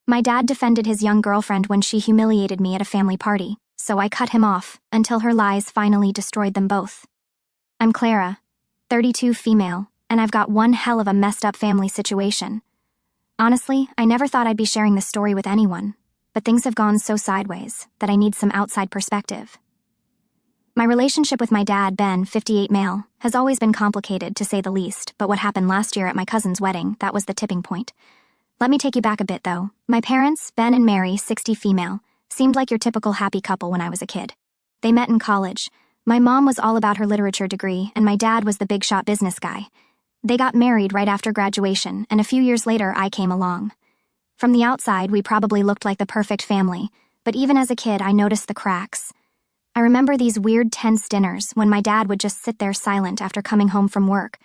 My dad defended his young girlfriend when she humiliated me at a family party, so I cut him off until her lies finally destroyed them both. I'm Clara, 32 female, and I've got one hell of a messed up family situation. Honestly, I never thought I'd be sharing this story with anyone, but things have gone so sideways that I need some outside perspective. My relationship with my dad, Ben, 58 male, has always been complicated to say the least, but what happened last year at my cousin's wedding, that was the tipping point. Let me take you back a bit though. My parents, Ben and Mary, 60 female, seemed like your typical happy couple when I was a kid. They met in college. My mom was all about her literature degree, and my dad was the big shot business guy. They got married right after graduation, and a few years later I came along. From the outside, we probably looked like the perfect family, but even as a kid I noticed the cracks. I remember these weird tense dinners when my dad would just sit there silent after coming home from work.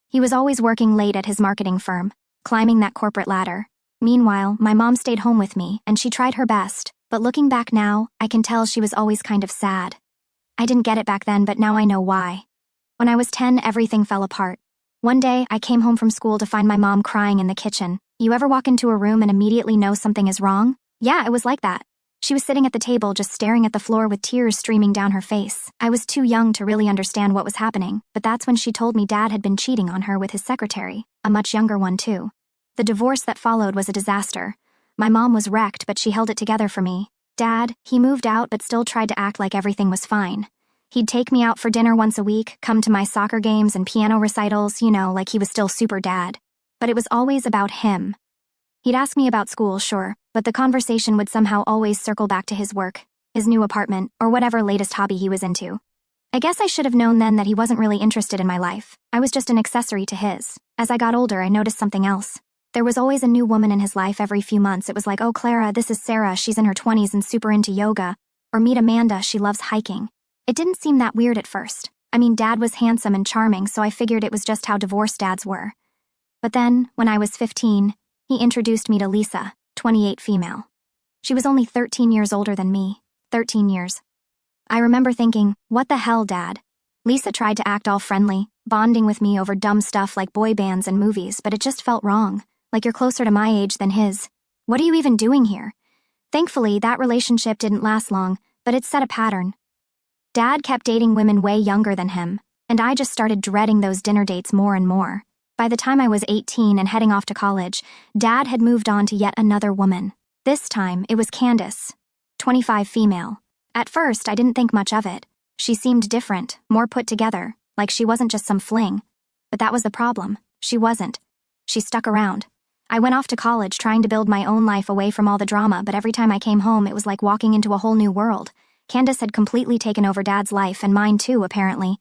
He was always working late at his marketing firm, climbing that corporate ladder. Meanwhile, my mom stayed home with me, and she tried her best, but looking back now, I can tell she was always kind of sad. I didn't get it back then, but now I know why. When I was 10, everything fell apart. One day, I came home from school to find my mom crying in the kitchen. You ever walk into a room and immediately know something is wrong? Yeah, it was like that. She was sitting at the table just staring at the floor with tears streaming down her face. I was too young to really understand what was happening, but that's when she told me Dad had been cheating on her with his secretary, a much younger one too. The divorce that followed was a disaster. My mom was wrecked, but she held it together for me. Dad, he moved out but still tried to act like everything was fine. He'd take me out for dinner once a week, come to my soccer games and piano recitals, like he was still super dad. But it was always about him. He'd ask me about school, sure, but the conversation would somehow always circle back to his work, his new apartment, or whatever latest hobby he was into. I guess I should have known then that he wasn't really interested in my life. I was just an accessory to his. As I got older, I noticed something else. There was always a new woman in his life every few months. It was like, oh, Clara, this is Sarah, she's in her 20s and super into yoga. Or meet Amanda, she loves hiking. It didn't seem that weird at first. I mean, Dad was handsome and charming, so I figured it was just how divorced dads were. But then, when I was 15, he introduced me to Lisa, 28 female. She was only 13 years older than me. 13 years. I remember thinking, what the hell, Dad? Lisa tried to act all friendly, bonding with me over dumb stuff like boy bands and movies, but it just felt wrong. Like you're closer to my age than his. What are you even doing here? Thankfully, that relationship didn't last long, but it set a pattern. Dad kept dating women way younger than him, and I just started dreading those dinner dates more and more. By the time I was 18 and heading off to college, Dad had moved on to yet another woman. This time, it was Candace, 25 female. At first, I didn't think much of it. She seemed different, more put together, like she wasn't just some fling. But that was the problem. She wasn't. She stuck around. I went off to college trying to build my own life away from all the drama, but every time I came home, it was like walking into a whole new world. Candace had completely taken over Dad's life, and mine too, apparently.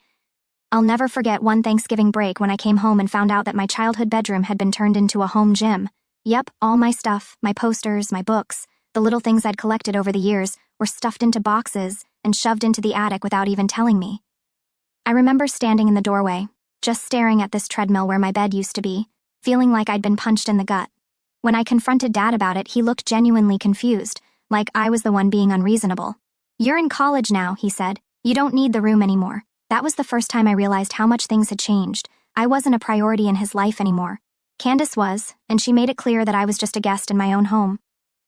I'll never forget one Thanksgiving break when I came home and found out that my childhood bedroom had been turned into a home gym. Yep, all my stuff, my posters, my books, the little things I'd collected over the years, were stuffed into boxes and shoved into the attic without even telling me. I remember standing in the doorway, just staring at this treadmill where my bed used to be, feeling like I'd been punched in the gut. When I confronted Dad about it, he looked genuinely confused, like I was the one being unreasonable. You're in college now, he said. You don't need the room anymore. That was the first time I realized how much things had changed. I wasn't a priority in his life anymore. Candace was, and she made it clear that I was just a guest in my own home.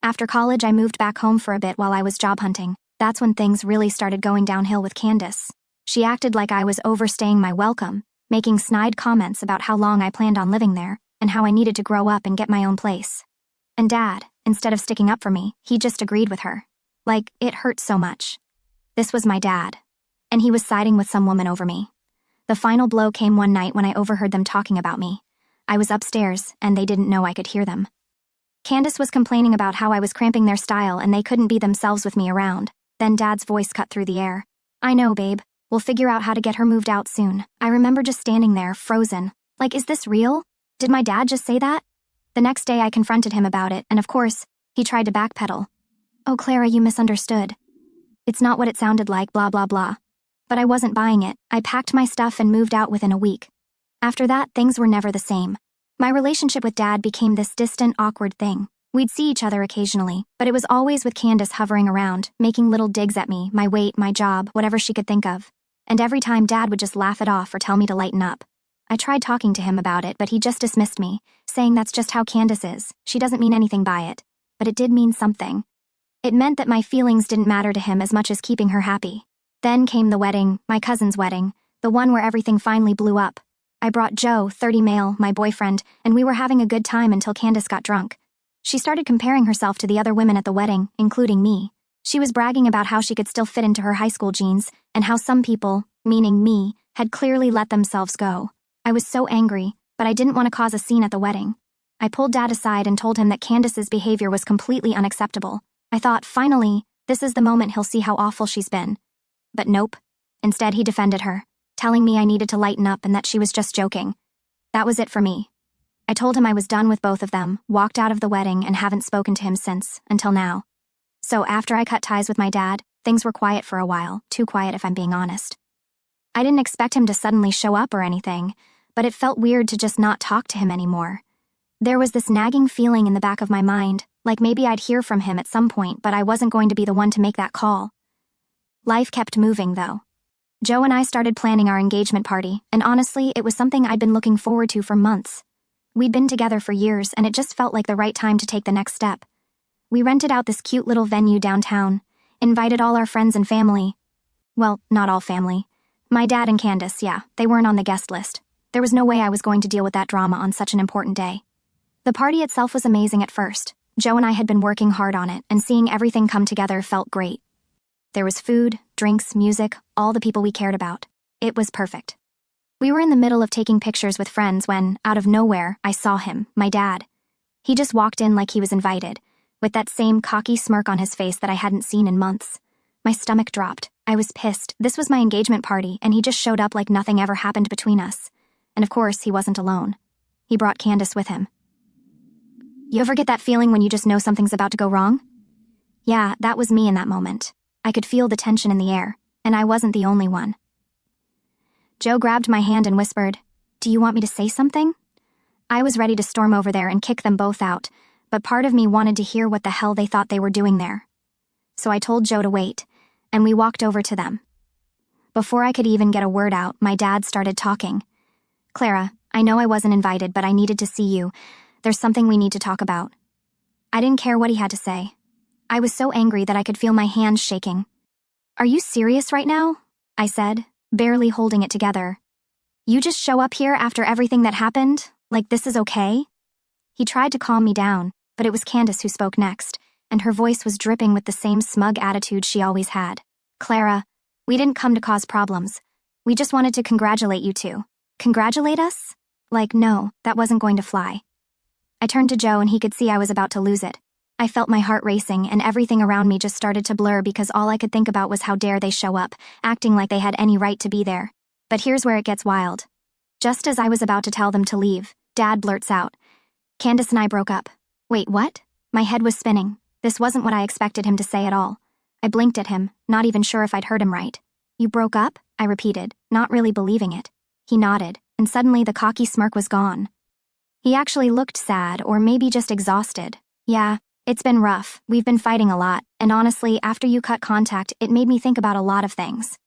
After college, I moved back home for a bit while I was job hunting. That's when things really started going downhill with Candace. She acted like I was overstaying my welcome, making snide comments about how long I planned on living there, and how I needed to grow up and get my own place. And Dad, instead of sticking up for me, he just agreed with her. Like, it hurt so much. This was my dad. And he was siding with some woman over me. The final blow came one night when I overheard them talking about me. I was upstairs, and they didn't know I could hear them. Candace was complaining about how I was cramping their style and they couldn't be themselves with me around. Then Dad's voice cut through the air. I know, babe. We'll figure out how to get her moved out soon. I remember just standing there, frozen. Like, is this real? Did my dad just say that? The next day I confronted him about it, and of course, he tried to backpedal. Oh, Clara, you misunderstood. It's not what it sounded like, blah, blah, blah. But I wasn't buying it. I packed my stuff and moved out within a week. After that, things were never the same. My relationship with Dad became this distant, awkward thing. We'd see each other occasionally, but it was always with Candace hovering around, making little digs at me, my weight, my job, whatever she could think of. And every time Dad would just laugh it off or tell me to lighten up. I tried talking to him about it, but he just dismissed me, saying that's just how Candace is. She doesn't mean anything by it. but it did mean something. It meant that my feelings didn't matter to him as much as keeping her happy. Then came the wedding, my cousin's wedding, the one where everything finally blew up. I brought Joe, 30 male, my boyfriend, and we were having a good time until Candace got drunk. She started comparing herself to the other women at the wedding, including me. She was bragging about how she could still fit into her high school jeans, and how some people, meaning me, had clearly let themselves go. I was so angry, but I didn't want to cause a scene at the wedding. I pulled Dad aside and told him that Candace's behavior was completely unacceptable. I thought, finally, this is the moment he'll see how awful she's been. But nope. Instead, he defended her, telling me I needed to lighten up and that she was just joking. That was it for me. I told him I was done with both of them, walked out of the wedding, and haven't spoken to him since, until now. So after I cut ties with my dad, things were quiet for a while, too quiet if I'm being honest. I didn't expect him to suddenly show up or anything, but it felt weird to just not talk to him anymore. There was this nagging feeling in the back of my mind, like maybe I'd hear from him at some point, but I wasn't going to be the one to make that call. Life kept moving, though. Joe and I started planning our engagement party, and honestly, it was something I'd been looking forward to for months. We'd been together for years, and it just felt like the right time to take the next step. We rented out this cute little venue downtown, invited all our friends and family. Well, not all family. My dad and Candace, yeah, they weren't on the guest list. There was no way I was going to deal with that drama on such an important day. The party itself was amazing at first. Joe and I had been working hard on it, and seeing everything come together felt great. There was food, drinks, music, all the people we cared about. It was perfect. We were in the middle of taking pictures with friends when, out of nowhere, I saw him, my dad. He just walked in like he was invited, with that same cocky smirk on his face that I hadn't seen in months. My stomach dropped. I was pissed. This was my engagement party, and he just showed up like nothing ever happened between us. And of course, he wasn't alone. He brought Candace with him. You ever get that feeling when you just know something's about to go wrong? Yeah, that was me in that moment. I could feel the tension in the air, and I wasn't the only one. Joe grabbed my hand and whispered, "Do you want me to say something?" I was ready to storm over there and kick them both out, but part of me wanted to hear what the hell they thought they were doing there. So I told Joe to wait, and we walked over to them. Before I could even get a word out, my dad started talking. "Clara, I know I wasn't invited, but I needed to see you. There's something we need to talk about." I didn't care what he had to say. I was so angry that I could feel my hands shaking. "Are you serious right now?" I said, barely holding it together. "You just show up here after everything that happened? Like this is okay?" He tried to calm me down, but it was Candace who spoke next, and her voice was dripping with the same smug attitude she always had. "Clara, we didn't come to cause problems. We just wanted to congratulate you two." "Congratulate us?" Like, no, that wasn't going to fly. I turned to Joe and he could see I was about to lose it. I felt my heart racing and everything around me just started to blur because all I could think about was how dare they show up, acting like they had any right to be there. But here's where it gets wild. Just as I was about to tell them to leave, Dad blurts out, "Candace and I broke up." Wait, what? My head was spinning. This wasn't what I expected him to say at all. I blinked at him, not even sure if I'd heard him right. "You broke up?" I repeated, not really believing it. He nodded, and suddenly the cocky smirk was gone. He actually looked sad, or maybe just exhausted. "Yeah, it's been rough. We've been fighting a lot, and honestly, after you cut contact, it made me think about a lot of things."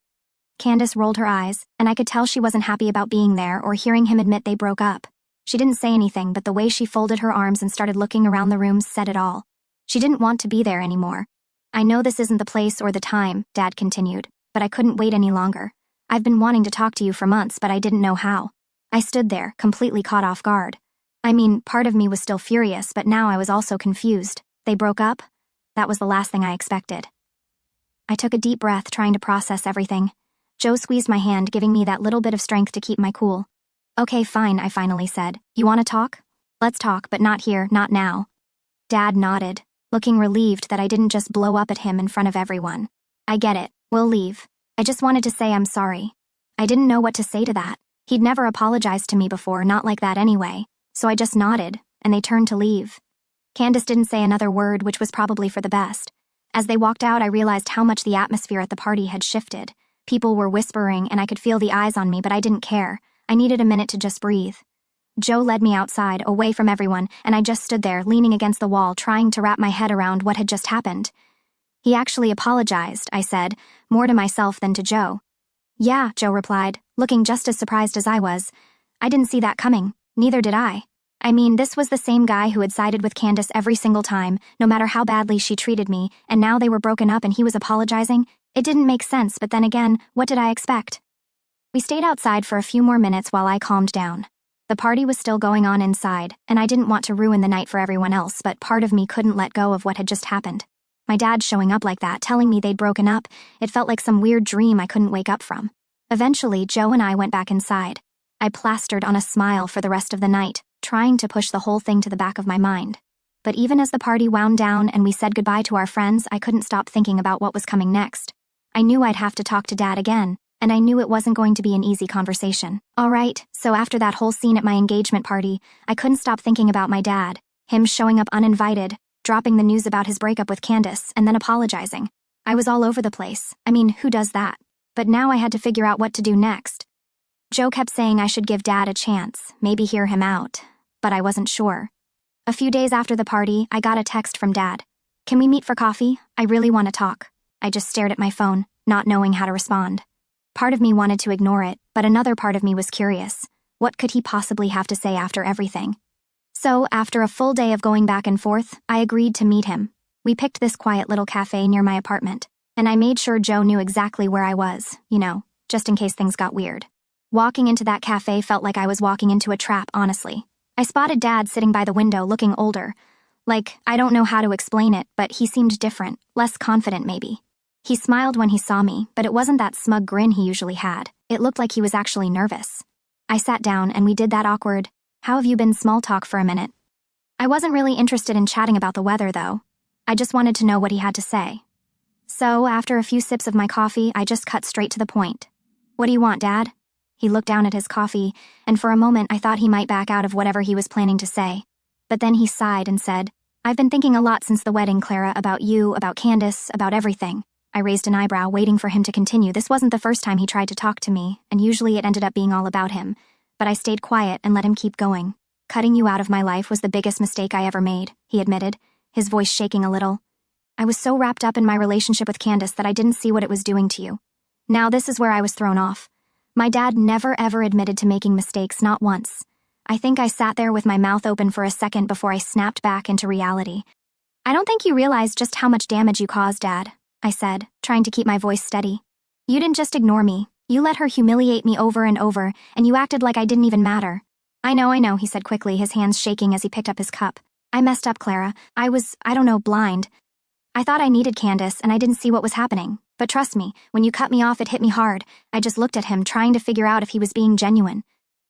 Candace rolled her eyes, and I could tell she wasn't happy about being there or hearing him admit they broke up. She didn't say anything, but the way she folded her arms and started looking around the room said it all. She didn't want to be there anymore. "I know this isn't the place or the time," Dad continued, "but I couldn't wait any longer. I've been wanting to talk to you for months, but I didn't know how." I stood there, completely caught off guard. I mean, part of me was still furious, but now I was also confused. They broke up? That was the last thing I expected. I took a deep breath, trying to process everything. Joe squeezed my hand, giving me that little bit of strength to keep my cool. "Okay, fine," I finally said. "You want to talk? Let's talk, but not here, not now." Dad nodded, looking relieved that I didn't just blow up at him in front of everyone. "I get it. We'll leave. I just wanted to say I'm sorry." I didn't know what to say to that. He'd never apologized to me before, not like that anyway. So I just nodded, and they turned to leave. Candace didn't say another word, which was probably for the best. As they walked out, I realized how much the atmosphere at the party had shifted. People were whispering, and I could feel the eyes on me, but I didn't care. I needed a minute to just breathe. Joe led me outside, away from everyone, and I just stood there, leaning against the wall, trying to wrap my head around what had just happened. "He actually apologized," I said, more to myself than to Joe. "Yeah," Joe replied, looking just as surprised as I was. "I didn't see that coming. Neither did I." I mean, this was the same guy who had sided with Candace every single time, no matter how badly she treated me, and now they were broken up and he was apologizing? It didn't make sense, but then again, what did I expect? We stayed outside for a few more minutes while I calmed down. The party was still going on inside, and I didn't want to ruin the night for everyone else, but part of me couldn't let go of what had just happened. My dad showing up like that, telling me they'd broken up, it felt like some weird dream I couldn't wake up from. Eventually, Joe and I went back inside. I plastered on a smile for the rest of the night, trying to push the whole thing to the back of my mind. But even as the party wound down and we said goodbye to our friends, I couldn't stop thinking about what was coming next. I knew I'd have to talk to Dad again, and I knew it wasn't going to be an easy conversation. All right, so after that whole scene at my engagement party, I couldn't stop thinking about my dad, him showing up uninvited, dropping the news about his breakup with Candace, and then apologizing. I was all over the place. I mean, who does that? But now I had to figure out what to do next. Joe kept saying I should give Dad a chance, maybe hear him out, but I wasn't sure. A few days after the party, I got a text from Dad. "Can we meet for coffee? I really want to talk." I just stared at my phone, not knowing how to respond. Part of me wanted to ignore it, but another part of me was curious. What could he possibly have to say after everything? So, after a full day of going back and forth, I agreed to meet him. We picked this quiet little cafe near my apartment, and I made sure Joe knew exactly where I was, just in case things got weird. Walking into that cafe felt like I was walking into a trap, honestly. I spotted Dad sitting by the window looking older. Like, I don't know how to explain it, but he seemed different, less confident maybe. He smiled when he saw me, but it wasn't that smug grin he usually had. It looked like he was actually nervous. I sat down and we did that awkward, "How have you been?" small talk for a minute. I wasn't really interested in chatting about the weather, though. I just wanted to know what he had to say. So, after a few sips of my coffee, I just cut straight to the point. "What do you want, Dad?" He looked down at his coffee, and for a moment I thought he might back out of whatever he was planning to say. But then he sighed and said, "I've been thinking a lot since the wedding, Clara, about you, about Candace, about everything." I raised an eyebrow, waiting for him to continue. This wasn't the first time he tried to talk to me, and usually it ended up being all about him. But I stayed quiet and let him keep going. "Cutting you out of my life was the biggest mistake I ever made," he admitted, his voice shaking a little. "I was so wrapped up in my relationship with Candace that I didn't see what it was doing to you." Now this is where I was thrown off. My dad never ever admitted to making mistakes, not once. I think I sat there with my mouth open for a second before I snapped back into reality. "I don't think you realize just how much damage you caused, Dad," I said, trying to keep my voice steady. "You didn't just ignore me. You let her humiliate me over and over, and you acted like I didn't even matter." I know, he said quickly, his hands shaking as he picked up his cup. "I messed up, Clara. I was, blind. I thought I needed Candace, and I didn't see what was happening. But trust me, when you cut me off, it hit me hard." I just looked at him, trying to figure out if he was being genuine.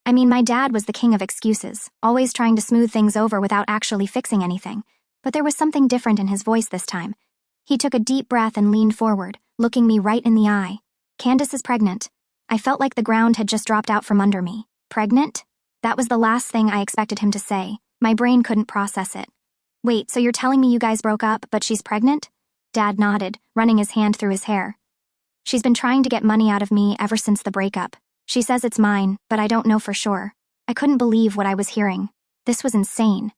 I mean, my dad was the king of excuses, always trying to smooth things over without actually fixing anything. But there was something different in his voice this time. He took a deep breath and leaned forward, looking me right in the eye. "Candace is pregnant." I felt like the ground had just dropped out from under me. Pregnant? That was the last thing I expected him to say. My brain couldn't process it. "Wait, so you're telling me you guys broke up, but she's pregnant?" Dad nodded, running his hand through his hair. "She's been trying to get money out of me ever since the breakup. She says it's mine, but I don't know for sure." I couldn't believe what I was hearing. This was insane.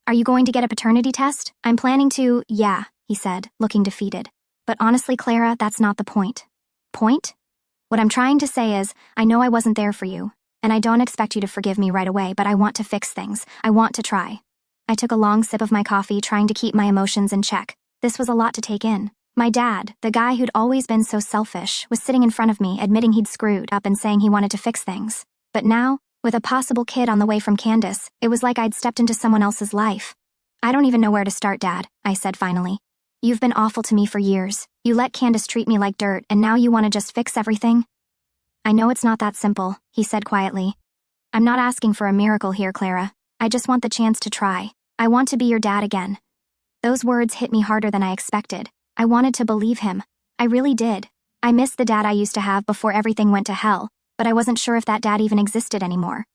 "Are you going to get a paternity test?" "I'm planning to, yeah," he said, looking defeated. "But honestly, Clara, that's not the point." "Point?" "What I'm trying to say is, I know I wasn't there for you, and I don't expect you to forgive me right away, but I want to fix things. I want to try." I took a long sip of my coffee, trying to keep my emotions in check. This was a lot to take in. My dad, the guy who'd always been so selfish, was sitting in front of me, admitting he'd screwed up and saying he wanted to fix things. But now, with a possible kid on the way from Candace, it was like I'd stepped into someone else's life. "I don't even know where to start, Dad," I said finally. "You've been awful to me for years. You let Candace treat me like dirt, and now you want to just fix everything?" "I know it's not that simple," he said quietly. "I'm not asking for a miracle here, Clara. I just want the chance to try. I want to be your dad again." Those words hit me harder than I expected. I wanted to believe him. I really did. I missed the dad I used to have before everything went to hell, but I wasn't sure if that dad even existed anymore.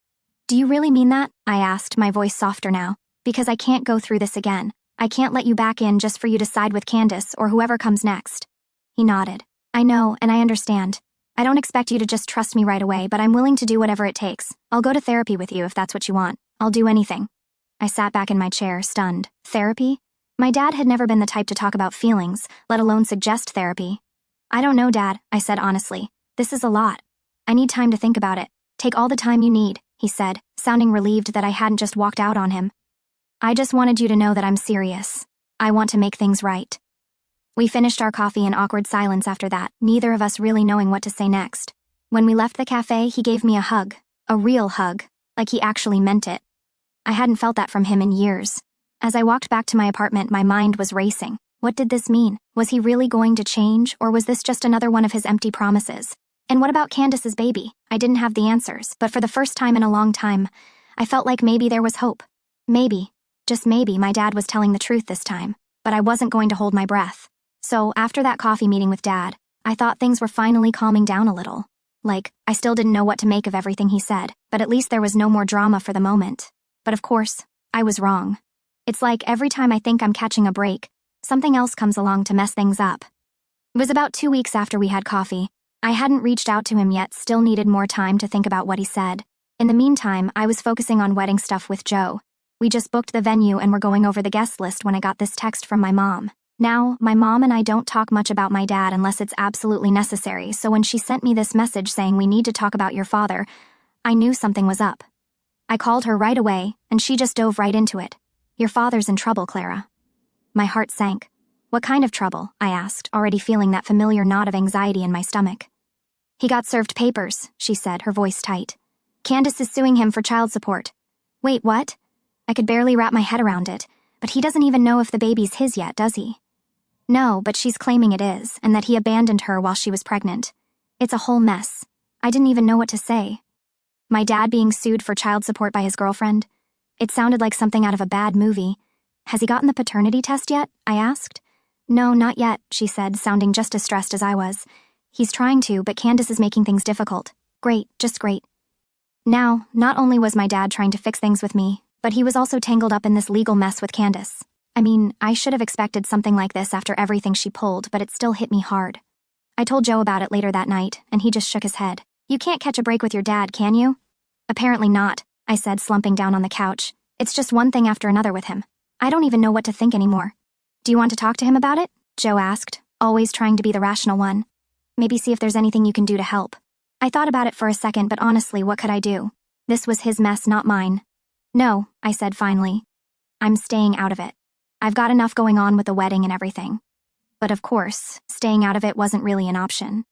"Do you really mean that?" I asked, my voice softer now. "Because I can't go through this again. I can't let you back in just for you to side with Candace or whoever comes next." He nodded. "I know, and I understand. I don't expect you to just trust me right away, but I'm willing to do whatever it takes. I'll go to therapy with you if that's what you want. I'll do anything." I sat back in my chair, stunned. Therapy? My dad had never been the type to talk about feelings, let alone suggest therapy. "I don't know, Dad," I said honestly. "This is a lot. I need time to think about it." "Take all the time you need," he said, sounding relieved that I hadn't just walked out on him. I just wanted you to know that I'm serious. I want to make things right. We finished our coffee in awkward silence after that, neither of us really knowing what to say next. When we left the cafe, he gave me a hug. A real hug. Like he actually meant it. I hadn't felt that from him in years. As I walked back to my apartment, my mind was racing. What did this mean? Was he really going to change, or was this just another one of his empty promises? And what about Candace's baby? I didn't have the answers, but for the first time in a long time, I felt like maybe there was hope. Maybe, just maybe, my dad was telling the truth this time. But I wasn't going to hold my breath. So, after that coffee meeting with Dad, I thought things were finally calming down a little. Like, I still didn't know what to make of everything he said, but at least there was no more drama for the moment. But of course, I was wrong. It's like every time I think I'm catching a break, something else comes along to mess things up. It was about 2 weeks after we had coffee. I hadn't reached out to him yet, still needed more time to think about what he said. In the meantime, I was focusing on wedding stuff with Joe. We just booked the venue and were going over the guest list when I got this text from my mom. Now, my mom and I don't talk much about my dad unless it's absolutely necessary, so when she sent me this message saying we need to talk about your father, I knew something was up. I called her right away, and she just dove right into it. Your father's in trouble, Clara. My heart sank. What kind of trouble? I asked, already feeling that familiar knot of anxiety in my stomach. He got served papers, she said, her voice tight. Candace is suing him for child support. Wait, what? I could barely wrap my head around it, but he doesn't even know if the baby's his yet, does he? No, but she's claiming it is, and that he abandoned her while she was pregnant. It's a whole mess. I didn't even know what to say. My dad being sued for child support by his girlfriend? It sounded like something out of a bad movie. Has he gotten the paternity test yet? I asked. No, not yet, she said, sounding just as stressed as I was. He's trying to, but Candace is making things difficult. Great, just great. Now, not only was my dad trying to fix things with me, but he was also tangled up in this legal mess with Candace. I mean, I should have expected something like this after everything she pulled, but it still hit me hard. I told Joe about it later that night, and he just shook his head. You can't catch a break with your dad, can you? Apparently not, I said, slumping down on the couch. It's just one thing after another with him. I don't even know what to think anymore. Do you want to talk to him about it? Joe asked, always trying to be the rational one. Maybe see if there's anything you can do to help. I thought about it for a second, but honestly, what could I do? This was his mess, not mine. No, I said finally. I'm staying out of it. I've got enough going on with the wedding and everything. But of course, staying out of it wasn't really an option.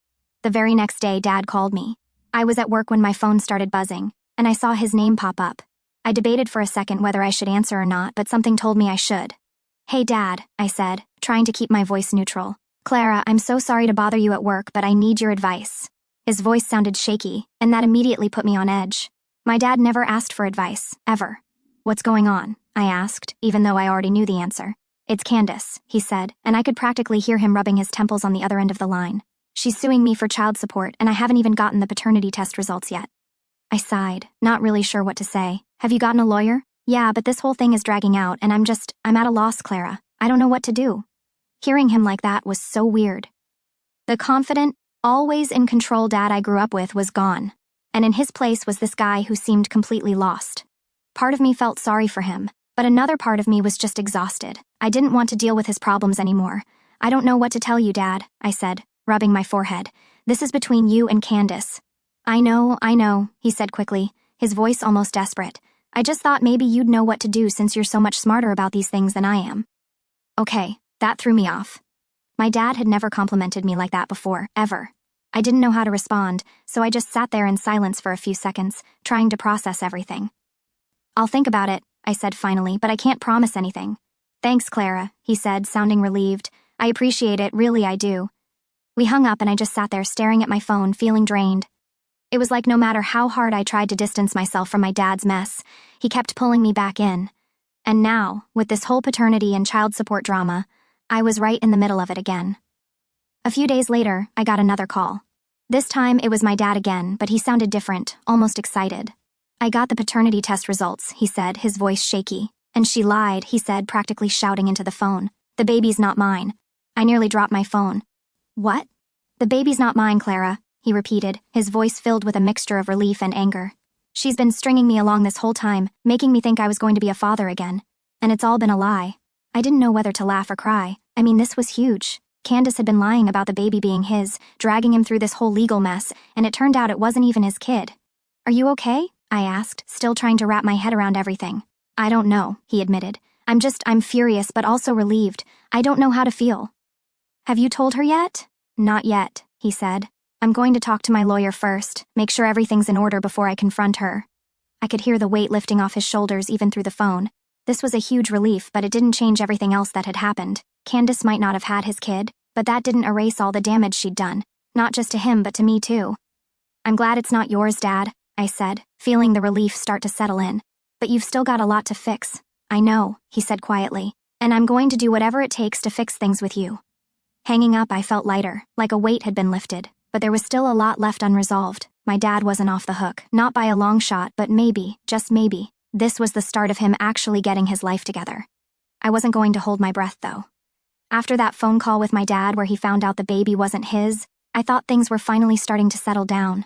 The very next day, Dad called me. I was at work when my phone started buzzing, and I saw his name pop up. I debated for a second whether I should answer or not, but something told me I should. Hey, Dad, I said, trying to keep my voice neutral. Clara, I'm so sorry to bother you at work, but I need your advice. His voice sounded shaky, and that immediately put me on edge. My dad never asked for advice, ever. What's going on? I asked, even though I already knew the answer. It's Candace, he said, and I could practically hear him rubbing his temples on the other end of the line. She's suing me for child support, and I haven't even gotten the paternity test results yet. I sighed, not really sure what to say. Have you gotten a lawyer? Yeah, but this whole thing is dragging out, and I'm at a loss, Clara. I don't know what to do. Hearing him like that was so weird. The confident, always in control dad I grew up with was gone, and in his place was this guy who seemed completely lost. Part of me felt sorry for him, but another part of me was just exhausted. I didn't want to deal with his problems anymore. I don't know what to tell you, Dad, I said, rubbing my forehead. This is between you and Candace. I know, he said quickly, his voice almost desperate. I just thought maybe you'd know what to do since you're so much smarter about these things than I am. Okay, that threw me off. My dad had never complimented me like that before, ever. I didn't know how to respond, so I just sat there in silence for a few seconds, trying to process everything. I'll think about it, I said finally, but I can't promise anything. Thanks, Clara, he said, sounding relieved. I appreciate it, really I do. We hung up and I just sat there staring at my phone, feeling drained. It was like no matter how hard I tried to distance myself from my dad's mess, he kept pulling me back in. And now, with this whole paternity and child support drama, I was right in the middle of it again. A few days later, I got another call. This time, it was my dad again, but he sounded different, almost excited. I got the paternity test results, he said, his voice shaky. And she lied, he said, practically shouting into the phone. The baby's not mine. I nearly dropped my phone. What? The baby's not mine, Clara, he repeated, his voice filled with a mixture of relief and anger. She's been stringing me along this whole time, making me think I was going to be a father again. And it's all been a lie. I didn't know whether to laugh or cry. I mean, this was huge. Candace had been lying about the baby being his, dragging him through this whole legal mess, and it turned out it wasn't even his kid. Are you okay? I asked, still trying to wrap my head around everything. I don't know, he admitted. I'm furious but also relieved. I don't know how to feel. Have you told her yet? Not yet, he said. I'm going to talk to my lawyer first, make sure everything's in order before I confront her. I could hear the weight lifting off his shoulders even through the phone. This was a huge relief, but it didn't change everything else that had happened. Candace might not have had his kid, but that didn't erase all the damage she'd done. Not just to him, but to me too. I'm glad it's not yours, Dad, I said, feeling the relief start to settle in. But you've still got a lot to fix. I know, he said quietly, and I'm going to do whatever it takes to fix things with you. Hanging up, I felt lighter, like a weight had been lifted, but there was still a lot left unresolved. My dad wasn't off the hook, not by a long shot, but maybe, just maybe, this was the start of him actually getting his life together. I wasn't going to hold my breath, though. After that phone call with my dad where he found out the baby wasn't his, I thought things were finally starting to settle down.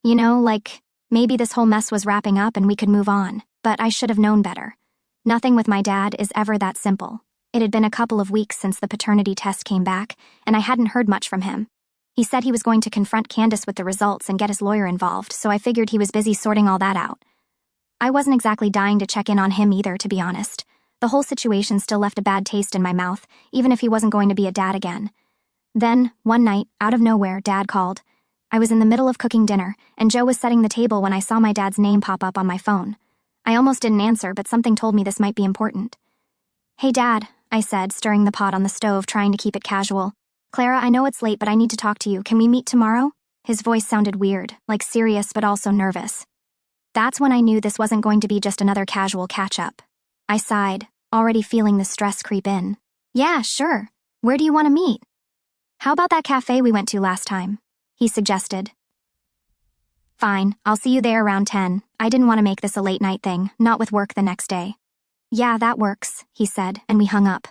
You know, like, maybe this whole mess was wrapping up and we could move on, but I should have known better. Nothing with my dad is ever that simple. It had been a couple of weeks since the paternity test came back, and I hadn't heard much from him. He said he was going to confront Candace with the results and get his lawyer involved, so I figured he was busy sorting all that out. I wasn't exactly dying to check in on him either, to be honest. The whole situation still left a bad taste in my mouth, even if he wasn't going to be a dad again. Then, one night, out of nowhere, Dad called. I was in the middle of cooking dinner, and Joe was setting the table when I saw my dad's name pop up on my phone. I almost didn't answer, but something told me this might be important. Hey, Dad, I said, stirring the pot on the stove, trying to keep it casual. Clara, I know it's late, but I need to talk to you. Can we meet tomorrow? His voice sounded weird, like serious but also nervous. That's when I knew this wasn't going to be just another casual catch-up. I sighed, already feeling the stress creep in. Yeah, sure. Where do you want to meet? How about that cafe we went to last time? He suggested. Fine, I'll see you there around 10. I didn't want to make this a late-night thing, not with work the next day. Yeah, that works, he said, and we hung up.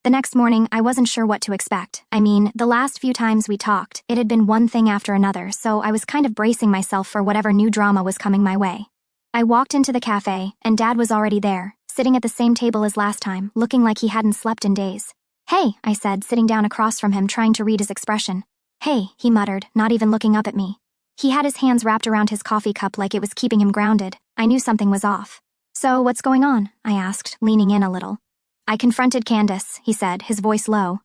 The next morning, I wasn't sure what to expect. I mean, the last few times we talked, it had been one thing after another, so I was kind of bracing myself for whatever new drama was coming my way. I walked into the cafe, and Dad was already there, sitting at the same table as last time, looking like he hadn't slept in days. Hey, I said, sitting down across from him, trying to read his expression. Hey, he muttered, not even looking up at me. He had his hands wrapped around his coffee cup like it was keeping him grounded. I knew something was off. So, what's going on? I asked, leaning in a little. I confronted Candace, he said, his voice low.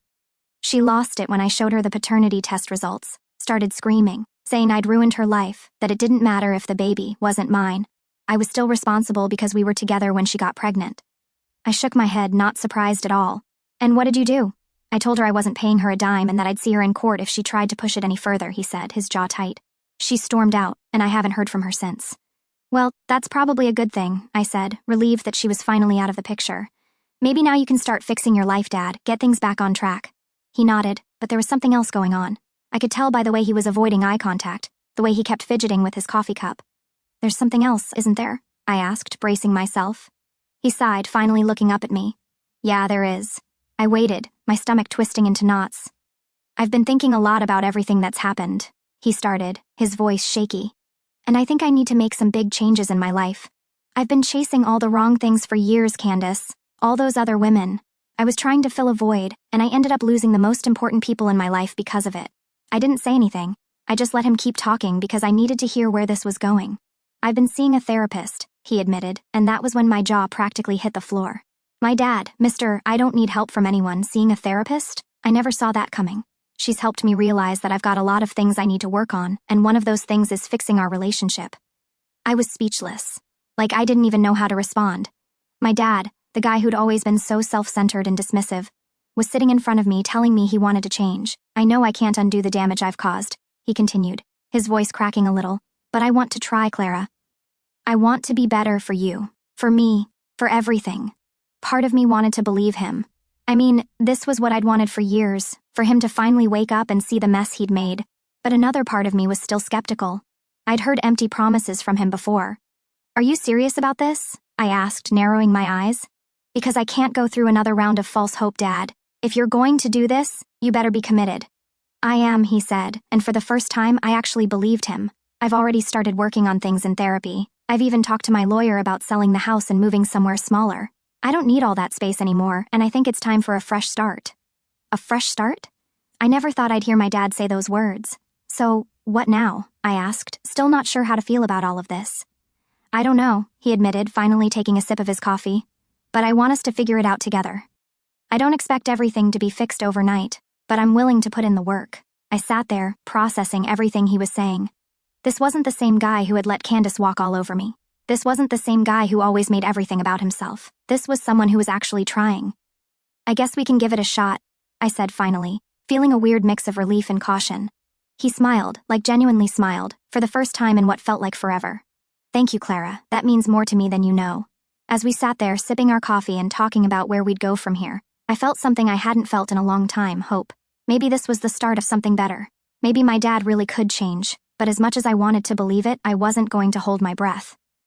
She lost it when I showed her the paternity test results, started screaming, saying I'd ruined her life, that it didn't matter if the baby wasn't mine. I was still responsible because we were together when she got pregnant. I shook my head, not surprised at all. And what did you do? I told her I wasn't paying her a dime and that I'd see her in court if she tried to push it any further, he said, his jaw tight. She stormed out, and I haven't heard from her since. Well, that's probably a good thing, I said, relieved that she was finally out of the picture. Maybe now you can start fixing your life, Dad, get things back on track. He nodded, but there was something else going on. I could tell by the way he was avoiding eye contact, the way he kept fidgeting with his coffee cup. There's something else, isn't there? I asked, bracing myself. He sighed, finally looking up at me. Yeah, there is. I waited, my stomach twisting into knots. I've been thinking a lot about everything that's happened, he started, his voice shaky. And I think I need to make some big changes in my life. I've been chasing all the wrong things for years, Candace. All those other women. I was trying to fill a void, and I ended up losing the most important people in my life because of it. I didn't say anything. I just let him keep talking because I needed to hear where this was going. I've been seeing a therapist, he admitted, and that was when my jaw practically hit the floor. My dad, Mr. I don't need help from anyone, seeing a therapist? I never saw that coming. She's helped me realize that I've got a lot of things I need to work on, and one of those things is fixing our relationship. I was speechless. Like I didn't even know how to respond. My dad, the guy who'd always been so self-centered and dismissive, was sitting in front of me telling me he wanted to change. I know I can't undo the damage I've caused, he continued, his voice cracking a little, but I want to try, Clara. I want to be better for you, for me, for everything. Part of me wanted to believe him. I mean, this was what I'd wanted for years, for him to finally wake up and see the mess he'd made, but another part of me was still skeptical. I'd heard empty promises from him before. Are you serious about this? I asked, narrowing my eyes. Because I can't go through another round of false hope, Dad. If you're going to do this, you better be committed. I am, he said, and for the first time, I actually believed him. I've already started working on things in therapy. I've even talked to my lawyer about selling the house and moving somewhere smaller. I don't need all that space anymore, and I think it's time for a fresh start. A fresh start? I never thought I'd hear my dad say those words. So, what now? I asked, still not sure how to feel about all of this. I don't know, he admitted, finally taking a sip of his coffee. But I want us to figure it out together. I don't expect everything to be fixed overnight, but I'm willing to put in the work. I sat there, processing everything he was saying. This wasn't the same guy who had let Candace walk all over me. This wasn't the same guy who always made everything about himself. This was someone who was actually trying. I guess we can give it a shot, I said finally, feeling a weird mix of relief and caution. He smiled, like genuinely smiled, for the first time in what felt like forever. Thank you, Clara, that means more to me than you know. As we sat there sipping our coffee and talking about where we'd go from here, I felt something I hadn't felt in a long time, hope. Maybe this was the start of something better. Maybe my dad really could change, but as much as I wanted to believe it, I wasn't going to hold my breath.